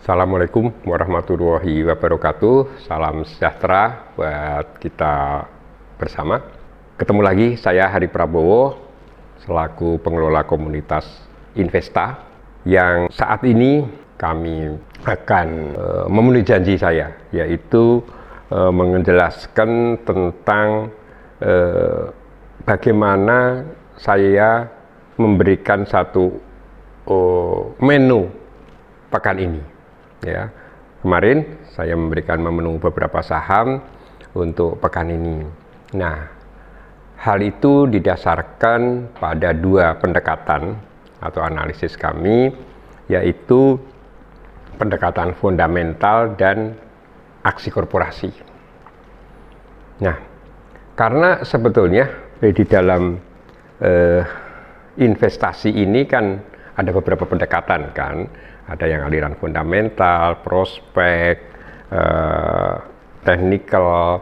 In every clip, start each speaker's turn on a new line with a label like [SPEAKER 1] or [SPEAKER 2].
[SPEAKER 1] Assalamualaikum warahmatullahi wabarakatuh. Salam sejahtera buat kita bersama. Ketemu lagi saya Hari Prabowo selaku pengelola komunitas Investa yang saat ini kami akan memenuhi janji saya, yaitu menjelaskan tentang bagaimana saya memberikan satu menu pekan ini. Ya, kemarin saya memberikan menu beberapa saham untuk pekan ini. Nah, hal itu didasarkan pada dua pendekatan atau analisis kami, yaitu pendekatan fundamental dan aksi korporasi. Nah, karena sebetulnya di dalam investasi ini kan ada beberapa pendekatan kan. Ada yang aliran fundamental, prospek, technical,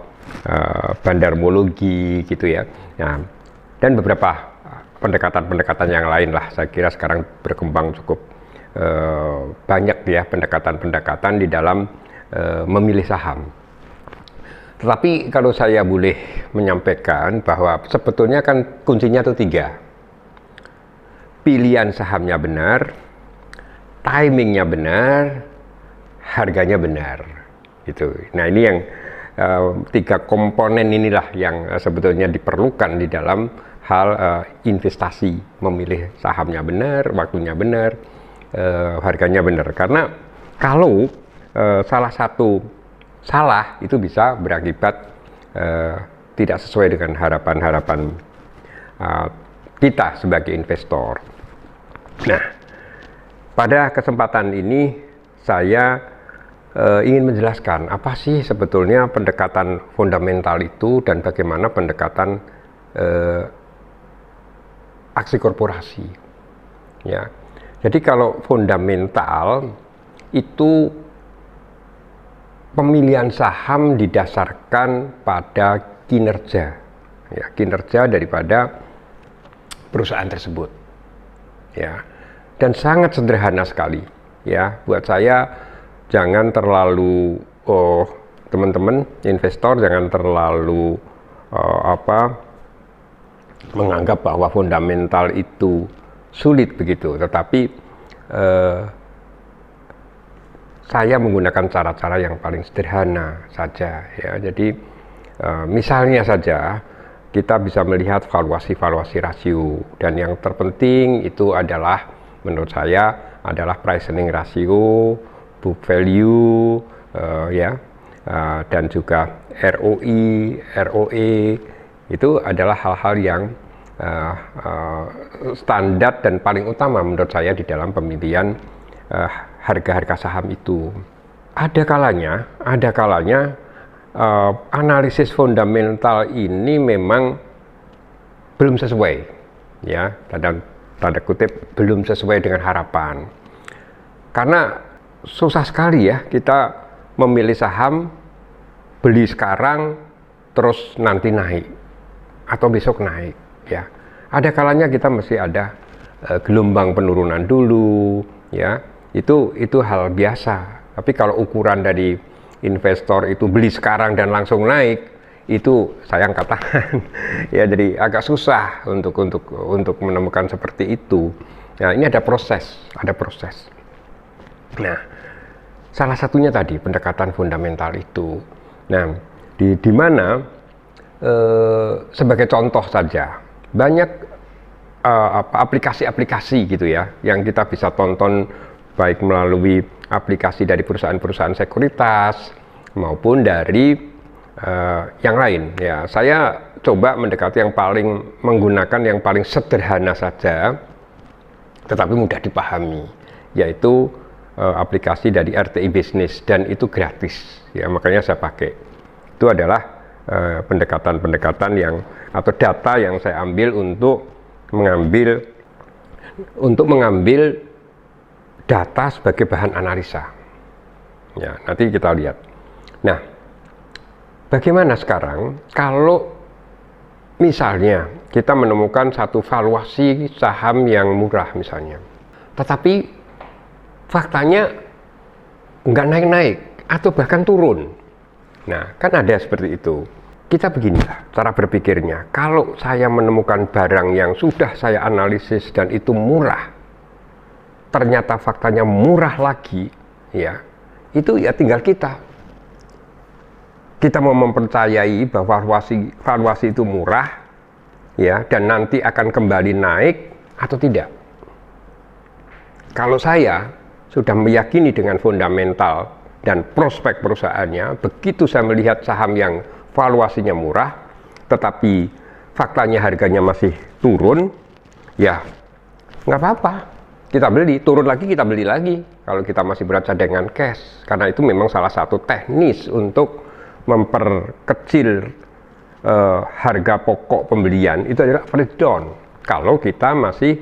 [SPEAKER 1] bandarmologi gitu ya. Nah, dan beberapa pendekatan-pendekatan yang lain lah. Saya kira sekarang berkembang cukup banyak ya pendekatan-pendekatan di dalam memilih saham. Tetapi kalau saya boleh menyampaikan bahwa sebetulnya kan kuncinya itu 3. Pilihan sahamnya benar, timingnya benar, harganya benar, gitu. Nah, ini yang 3 komponen inilah yang sebetulnya diperlukan di dalam hal investasi, memilih sahamnya benar, waktunya benar, harganya benar. Karena kalau salah satu salah itu bisa berakibat tidak sesuai dengan harapan-harapan kita sebagai investor. Nah, pada kesempatan ini saya ingin menjelaskan apa sih sebetulnya pendekatan fundamental itu dan bagaimana pendekatan aksi korporasi. Ya, jadi kalau fundamental itu pemilihan saham didasarkan pada kinerja, ya, kinerja daripada perusahaan tersebut. Ya. Dan sangat sederhana sekali ya buat saya. Jangan terlalu teman-teman investor jangan terlalu menganggap bahwa fundamental itu sulit begitu, tetapi saya menggunakan cara-cara yang paling sederhana saja ya. Jadi misalnya saja kita bisa melihat valuasi rasio, dan yang terpenting itu adalah menurut saya adalah price earning ratio, book value, dan juga ROI, ROE. Itu adalah hal-hal yang standar dan paling utama menurut saya di dalam pemilihan harga-harga saham itu. Ada kalanya analisis fundamental ini memang belum sesuai, ya, tanda kutip belum sesuai dengan harapan. Karena susah sekali ya kita memilih saham, beli sekarang terus nanti naik atau besok naik ya. Ada kalanya kita mesti ada gelombang penurunan dulu ya. Itu hal biasa. Tapi kalau ukuran dari investor itu beli sekarang dan langsung naik, itu sayang katakan ya, jadi agak susah untuk menemukan seperti itu. Nah, ini ada proses. Nah, salah satunya tadi pendekatan fundamental itu. Nah, di mana sebagai contoh saja banyak aplikasi-aplikasi gitu ya yang kita bisa tonton, baik melalui aplikasi dari perusahaan-perusahaan sekuritas maupun dari yang lain ya. Saya coba mendekati menggunakan yang paling sederhana saja tetapi mudah dipahami, yaitu aplikasi dari RTI Business, dan itu gratis ya, makanya saya pakai. Itu adalah pendekatan yang atau data yang saya ambil untuk mengambil data sebagai bahan analisa ya. Nanti kita lihat. Nah, bagaimana sekarang kalau misalnya kita menemukan satu valuasi saham yang murah misalnya, tetapi faktanya nggak naik-naik atau bahkan turun. Nah, kan ada seperti itu. Kita beginilah cara berpikirnya. Kalau saya menemukan barang yang sudah saya analisis dan itu murah, ternyata faktanya murah lagi, ya, itu ya tinggal kita mau mempercayai bahwa valuasi itu murah, ya, dan nanti akan kembali naik atau tidak. Kalau saya sudah meyakini dengan fundamental dan prospek perusahaannya, begitu saya melihat saham yang valuasinya murah, tetapi faktanya harganya masih turun, ya nggak apa-apa. Kita beli, turun lagi kita beli lagi. Kalau kita masih bercadangan cash, karena itu memang salah satu teknis untuk memperkecil harga pokok pembelian, itu adalah average down. Kalau kita masih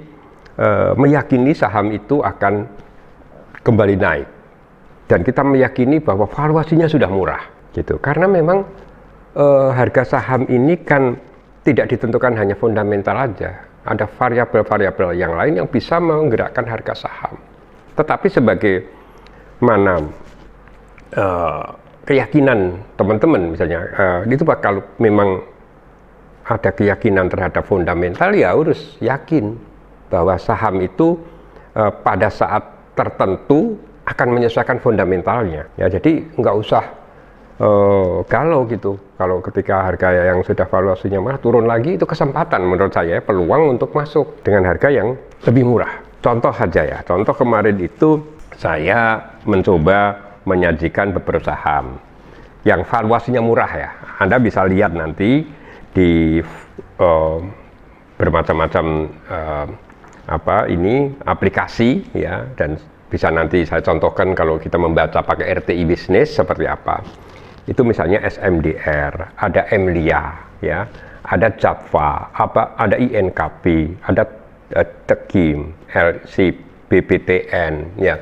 [SPEAKER 1] meyakini saham itu akan kembali naik, dan kita meyakini bahwa valuasinya sudah murah, gitu. Karena memang harga saham ini kan tidak ditentukan hanya fundamental aja, ada variabel-variabel yang lain yang bisa menggerakkan harga saham. Tetapi sebagai mana keyakinan teman-teman misalnya, itu kalau memang ada keyakinan terhadap fundamental, ya harus yakin bahwa saham itu pada saat tertentu akan menyesuaikan fundamentalnya. Ya, jadi nggak usah galau gitu. Kalau ketika harga yang sudah valuasinya murah turun lagi, itu kesempatan menurut saya, peluang untuk masuk dengan harga yang lebih murah. Contoh saja ya, contoh kemarin itu saya mencoba menyajikan beberapa saham yang valuasinya murah ya. Anda bisa lihat nanti di bermacam-macam aplikasi ya, dan bisa nanti saya contohkan kalau kita membaca pakai RTI Bisnis seperti apa. Itu misalnya SMDR, ada Emlia, ya, ada Java, ada INKP, ada Tekim, LC, BPTN, ya,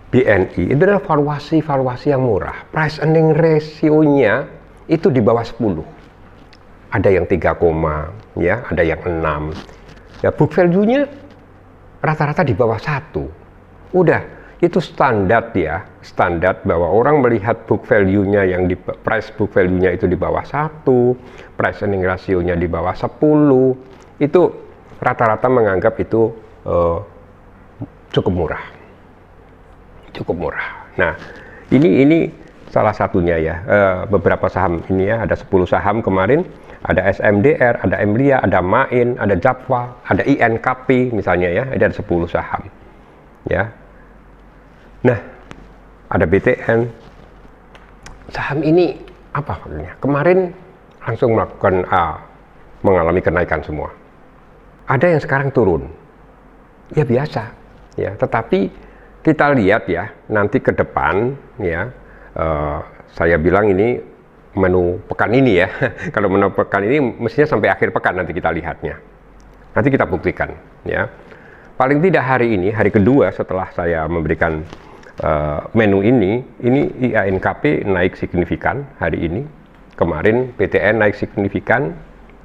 [SPEAKER 1] BNI. Itu adalah valuasi yang murah. Price earning ratio-nya itu di bawah 10. Ada yang 3, ya, ada yang 6. Ya, book value-nya rata-rata di bawah 1. Udah. Itu standar ya, standar bahwa orang melihat book value-nya yang di price book value-nya itu di bawah 1, price earning ratio-nya di bawah 10, itu rata-rata menganggap itu cukup murah. Cukup murah. Nah, ini salah satunya ya, beberapa saham ini ya, ada 10 saham kemarin, ada SMDR, ada Emlia, ada Main, ada Java, ada INKP misalnya ya, ada 10 saham. Ya. Nah, ada BTN. Saham ini apa maksudnya? Kemarin langsung melakukan mengalami kenaikan semua. Ada yang sekarang turun. Ya biasa, ya. Tetapi kita lihat ya, nanti ke depan ya, saya bilang ini menu pekan ini ya. Kalau menu pekan ini mestinya sampai akhir pekan nanti kita lihatnya. Nanti kita buktikan ya. Paling tidak hari ini, hari kedua setelah saya memberikan menu ini IANKP naik signifikan hari ini. Kemarin BTN naik signifikan,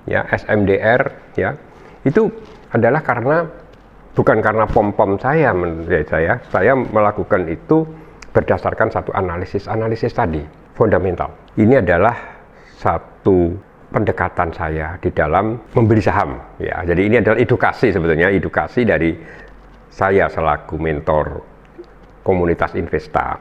[SPEAKER 1] ya, SMDR, ya. Itu adalah bukan karena pom-pom saya, menurut saya melakukan itu berdasarkan satu analisis tadi, fundamental. Ini adalah satu pendekatan saya di dalam membeli saham, ya. Jadi ini adalah edukasi sebetulnya, edukasi dari saya selaku mentor komunitas Investa,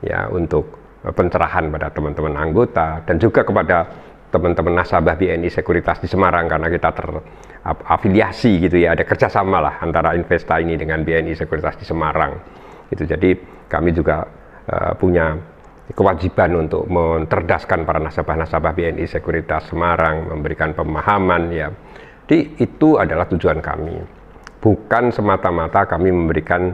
[SPEAKER 1] ya, untuk pencerahan pada teman-teman anggota dan juga kepada teman-teman nasabah BNI Sekuritas di Semarang, karena kita terafiliasi gitu ya, ada kerjasama lah antara Investa ini dengan BNI Sekuritas di Semarang. Itu jadi kami juga punya kewajiban untuk mencerdaskan para nasabah-nasabah BNI Sekuritas Semarang, memberikan pemahaman ya. Jadi itu adalah tujuan kami. Bukan semata-mata kami memberikan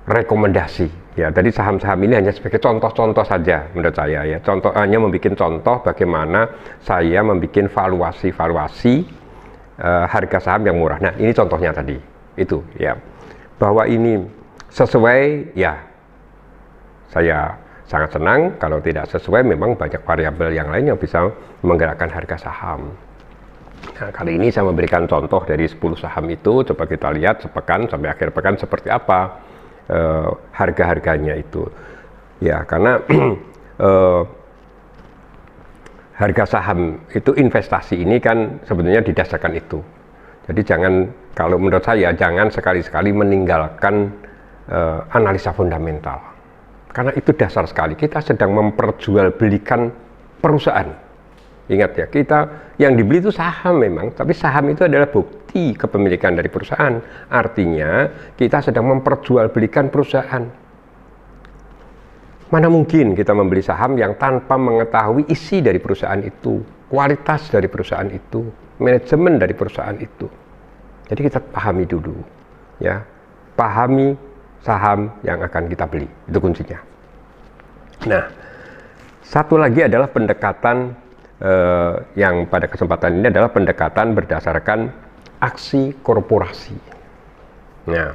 [SPEAKER 1] rekomendasi ya. Jadi saham-saham ini hanya sebagai contoh-contoh saja menurut saya ya. Hanya membuat contoh bagaimana saya membuat valuasi harga saham yang murah. Nah, ini contohnya tadi. Itu ya. Bahwa ini sesuai ya. Saya sangat senang. Kalau tidak sesuai memang banyak variabel yang lain yang bisa menggerakkan harga saham. Nah, kali ini saya memberikan contoh dari 10 saham itu. Coba kita lihat sepekan sampai akhir pekan seperti apa harga-harganya itu. Ya, karena harga saham itu investasi ini kan sebenarnya didasarkan itu. Jadi jangan, kalau menurut saya jangan sekali-sekali meninggalkan analisa fundamental. Karena itu dasar sekali. Kita sedang memperjualbelikan perusahaan. Ingat ya, kita yang dibeli itu saham memang, tapi saham itu adalah bukti kepemilikan dari perusahaan. Artinya kita sedang memperjualbelikan perusahaan. Mana mungkin kita membeli saham yang tanpa mengetahui isi dari perusahaan itu, kualitas dari perusahaan itu, manajemen dari perusahaan itu. Jadi kita pahami dulu, ya, pahami saham yang akan kita beli, itu kuncinya. Nah, satu lagi adalah pendekatan yang pada kesempatan ini adalah pendekatan berdasarkan aksi korporasi. Nah,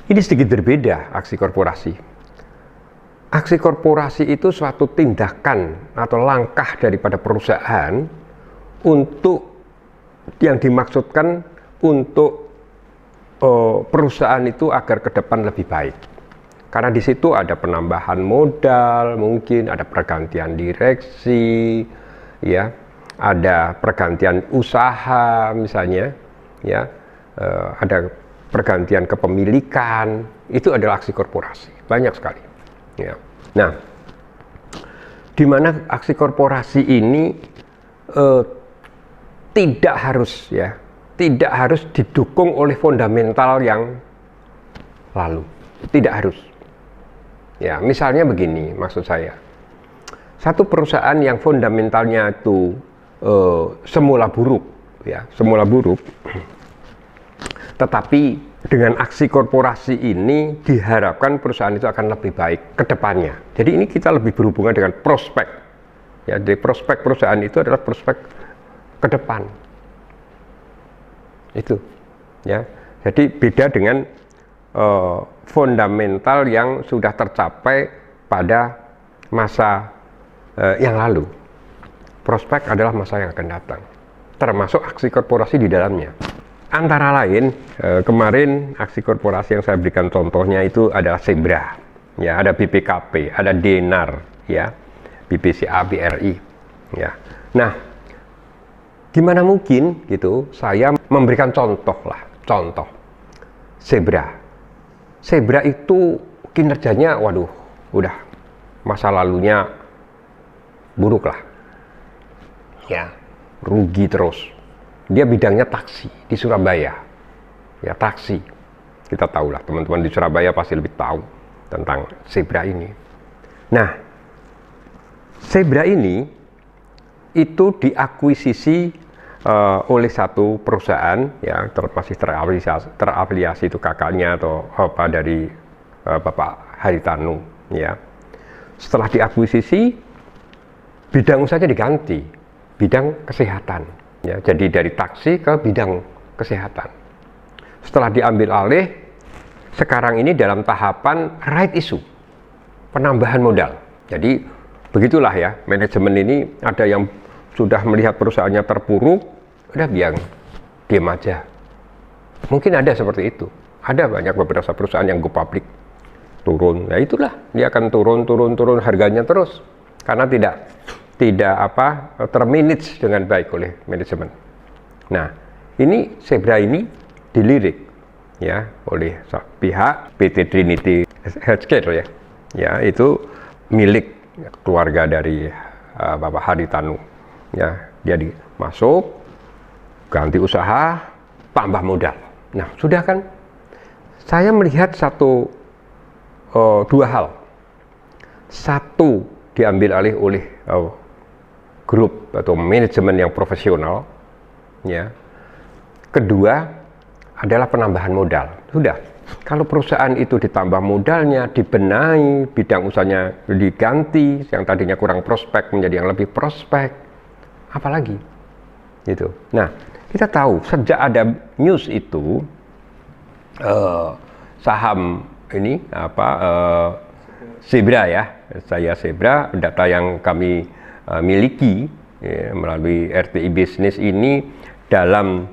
[SPEAKER 1] ini sedikit berbeda aksi korporasi. Aksi korporasi itu suatu tindakan atau langkah daripada perusahaan untuk yang dimaksudkan untuk perusahaan itu agar ke depan lebih baik. Karena di situ ada penambahan modal, mungkin ada pergantian direksi, ya, ada pergantian usaha misalnya, ya, ada pergantian kepemilikan. Itu adalah aksi korporasi, banyak sekali. Ya. Nah, di mana aksi korporasi ini tidak harus didukung oleh fundamental yang lalu, tidak harus. Ya, misalnya begini, maksud saya, satu perusahaan yang fundamentalnya itu semula buruk, tetapi dengan aksi korporasi ini diharapkan perusahaan itu akan lebih baik ke depannya. Jadi ini kita lebih berhubungan dengan prospek. Ya, jadi prospek perusahaan itu adalah prospek ke depan. Itu, ya. Jadi beda dengan fundamental yang sudah tercapai pada masa yang lalu. Prospek adalah masa yang akan datang, termasuk aksi korporasi di dalamnya. Antara lain, kemarin aksi korporasi yang saya berikan contohnya itu adalah Zebra, ya, ada BPKP, ada Denar, ya, BPCA, BRI, ya. Nah, gimana mungkin gitu saya memberikan contoh Zebra. Zebra itu kinerjanya, waduh, udah masa lalunya buruk lah, ya, rugi terus. Dia bidangnya taksi di Surabaya, ya, taksi. Kita tahu lah, teman-teman di Surabaya pasti lebih tahu tentang Zebra ini. Nah, Zebra ini itu diakuisisi oleh satu perusahaan, ya, masih terafiliasi itu kakaknya atau apa dari Bapak Haritanu, ya. Setelah diakuisisi, bidang usahanya diganti, bidang kesehatan. Ya, jadi dari taksi ke bidang kesehatan. Setelah diambil alih, sekarang ini dalam tahapan right issue, penambahan modal. Jadi begitulah ya, manajemen ini ada yang sudah melihat perusahaannya terpuruk, udah biang, diam aja. Mungkin ada seperti itu. Ada banyak beberapa perusahaan yang go public, turun. Nah itulah, dia akan turun harganya terus karena tidak termanage dengan baik oleh manajemen. Nah, ini Zebra ini dilirik, ya, oleh pihak PT Trinity Healthcare, ya. Ya, itu milik keluarga dari Bapak Haritanu. Ya, dia masuk, ganti usaha, tambah modal. Nah, sudah kan? Saya melihat dua hal. Satu, diambil alih oleh grup atau manajemen yang profesional, ya. Kedua adalah penambahan modal. Sudah, kalau perusahaan itu ditambah modalnya, dibenahi, bidang usahanya diganti, yang tadinya kurang prospek menjadi yang lebih prospek, apalagi gitu. Nah, kita tahu sejak ada news itu saham ini Zebra, ya, saya Zebra, data yang kami miliki, ya, melalui RTI Business ini dalam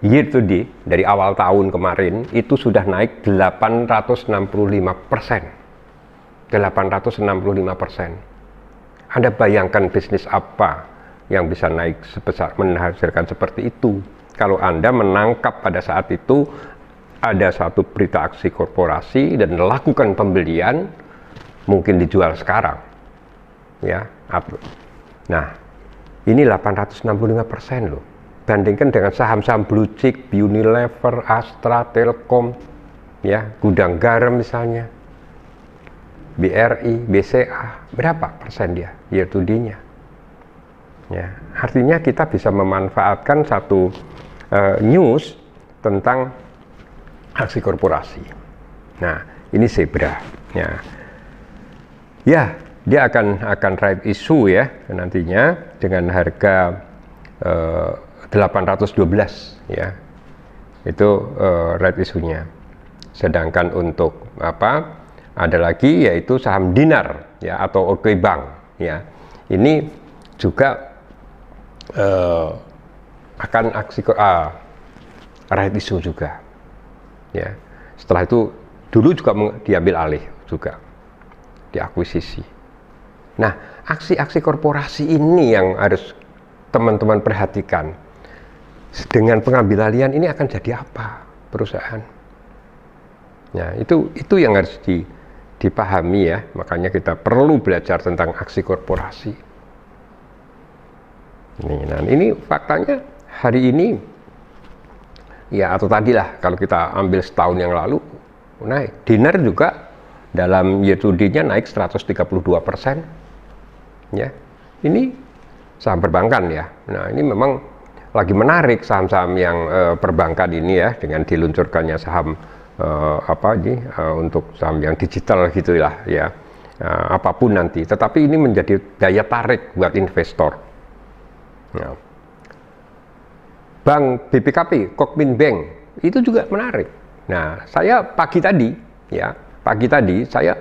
[SPEAKER 1] year to date dari awal tahun kemarin itu sudah naik 865%. 865%. Anda bayangkan bisnis apa yang bisa naik sebesar, menghasilkan seperti itu. Kalau Anda menangkap pada saat itu ada satu berita aksi korporasi dan lakukan pembelian, mungkin dijual sekarang. Ya. Nah, ini 865% loh. Bandingkan dengan saham-saham blue chip, Unilever, Astra, Telkom, ya, Gudang Garam misalnya, BRI, BCA, berapa persen dia year to day-nya? Ya, artinya kita bisa memanfaatkan satu news tentang aksi korporasi. Nah, ini Zebra. Ya, dia akan right issue ya nantinya dengan harga 812 ya. Itu right issue-nya. Sedangkan untuk apa? Ada lagi yaitu saham Dinar ya atau OK Bank ya. Ini juga akan aksi right issue juga. Ya. Setelah itu dulu juga diambil alih juga, diakuisisi. Nah, aksi-aksi korporasi ini yang harus teman-teman perhatikan. Dengan pengambil alihan ini akan jadi apa perusahaan? Nah, itu yang harus dipahami ya. Makanya kita perlu belajar tentang aksi korporasi. Nah, ini faktanya hari ini ya, atau tadilah kalau kita ambil setahun yang lalu naik. Dinar juga dalam year to day-nya naik 132%. Ya, ini saham perbankan ya. Nah, ini memang lagi menarik saham-saham yang perbankan ini ya, dengan diluncurkannya saham untuk saham yang digital gitulah ya, apapun nanti. Tetapi ini menjadi daya tarik buat investor. Ya. Bank BPKP, Kokmin Bank itu juga menarik. Nah, saya pagi tadi saya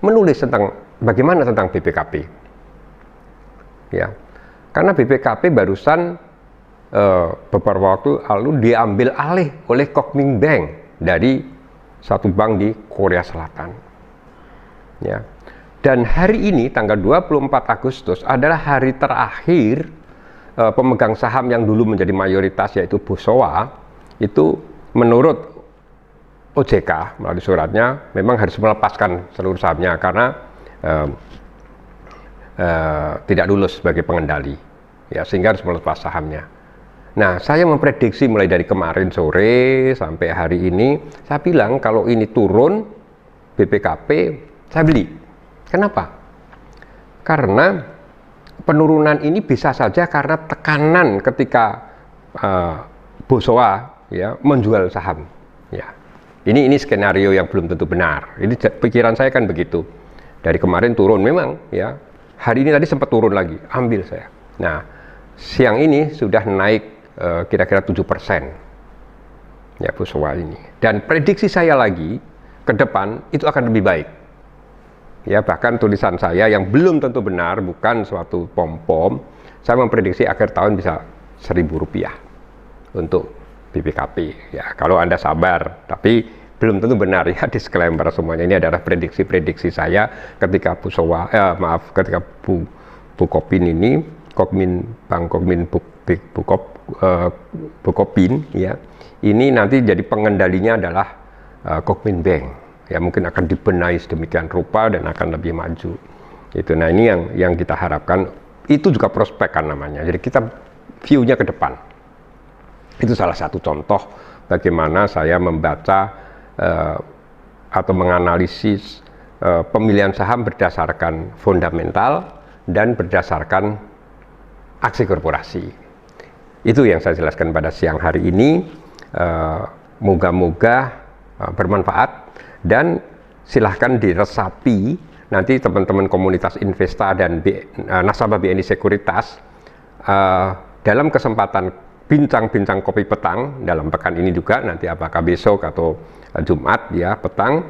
[SPEAKER 1] menulis tentang bagaimana tentang BPKP. Ya, karena BPKP barusan beberapa waktu lalu diambil alih oleh Kokmin Bank dari satu bank di Korea Selatan. Ya. Dan hari ini tanggal 24 Agustus adalah hari terakhir pemegang saham yang dulu menjadi mayoritas yaitu Bosowa itu menurut OJK melalui suratnya memang harus melepaskan seluruh sahamnya karena tidak lulus sebagai pengendali ya, sehingga harus melepas sahamnya. Nah, saya memprediksi mulai dari kemarin sore sampai hari ini, saya bilang kalau ini turun BPKP saya beli. Kenapa? Karena penurunan ini bisa saja karena tekanan ketika Bosowa ya menjual saham ya. Ini skenario yang belum tentu benar. Ini pikiran saya kan begitu. Dari kemarin turun memang ya. Hari ini tadi sempat turun lagi, ambil saya. Nah, siang ini sudah naik kira-kira 7% ya Bosowa ini. Dan prediksi saya lagi ke depan itu akan lebih baik. Ya, bahkan tulisan saya yang belum tentu benar, bukan suatu pom-pom, saya memprediksi akhir tahun bisa Rp1.000 untuk BPKP. Ya, kalau Anda sabar, tapi belum tentu benar ya, disclaimer semuanya. Ini adalah prediksi-prediksi saya ketika ketika Bukopin ini, Bank Kokmin Bukopin ya, ini nanti jadi pengendalinya adalah Kokmin Bank. Ya, mungkin akan dibenahi sedemikian rupa dan akan lebih maju. Itu. Nah, ini yang kita harapkan. Itu juga prospek kan namanya. Jadi kita view-nya ke depan. Itu salah satu contoh bagaimana saya membaca atau menganalisis pemilihan saham berdasarkan fundamental dan berdasarkan aksi korporasi. Itu yang saya jelaskan pada siang hari ini. Moga-moga bermanfaat dan silahkan diresapi nanti teman-teman komunitas Investa dan nasabah BNI Sekuritas dalam kesempatan bincang-bincang kopi petang dalam pekan ini juga, nanti apakah besok atau Jumat ya petang,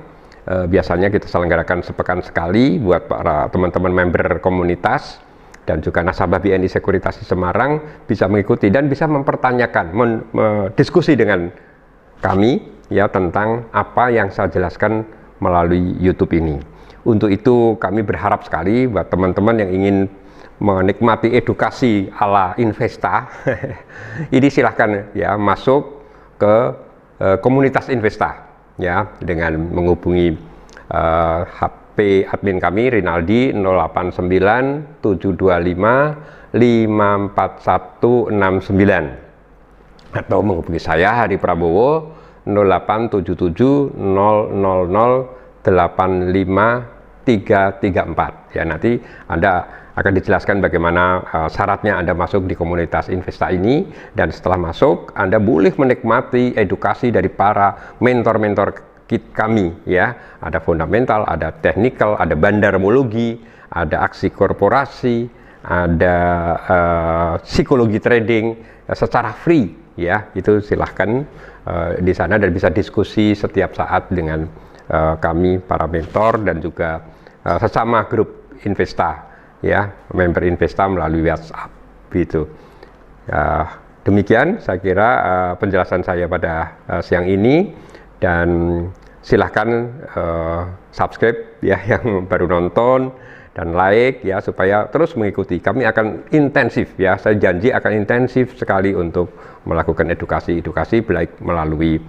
[SPEAKER 1] biasanya kita selenggarakan sepekan sekali buat para teman-teman member komunitas dan juga nasabah BNI Sekuritas di Semarang bisa mengikuti dan bisa mempertanyakan, diskusi dengan kami ya tentang apa yang saya jelaskan melalui YouTube ini. Untuk itu kami berharap sekali buat teman-teman yang ingin menikmati edukasi ala Investa, ini silahkan ya masuk ke komunitas Investa ya dengan menghubungi HP admin kami Rinaldi 089 725 54169 atau menghubungi saya Hari Prabowo 0877 000 85334 ya. Nanti Anda akan dijelaskan bagaimana syaratnya Anda masuk di komunitas Investa ini, dan setelah masuk Anda boleh menikmati edukasi dari para mentor-mentor kami ya. Ada fundamental, ada technical, ada bandarmologi, ada aksi korporasi, ada psikologi trading secara free ya. Itu silahkan di sana dan bisa diskusi setiap saat dengan kami para mentor dan juga sesama grup Investa ya, member Investa melalui WhatsApp gitu. Demikian saya kira penjelasan saya pada siang ini, dan silahkan subscribe ya yang baru nonton, dan like ya supaya terus mengikuti. Kami akan intensif ya, saya janji akan intensif sekali untuk melakukan edukasi baik melalui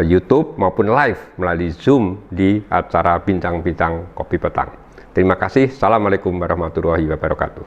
[SPEAKER 1] YouTube maupun live melalui Zoom di acara Bincang-Bincang Kopi Petang. Terima kasih. Assalamualaikum warahmatullahi wabarakatuh.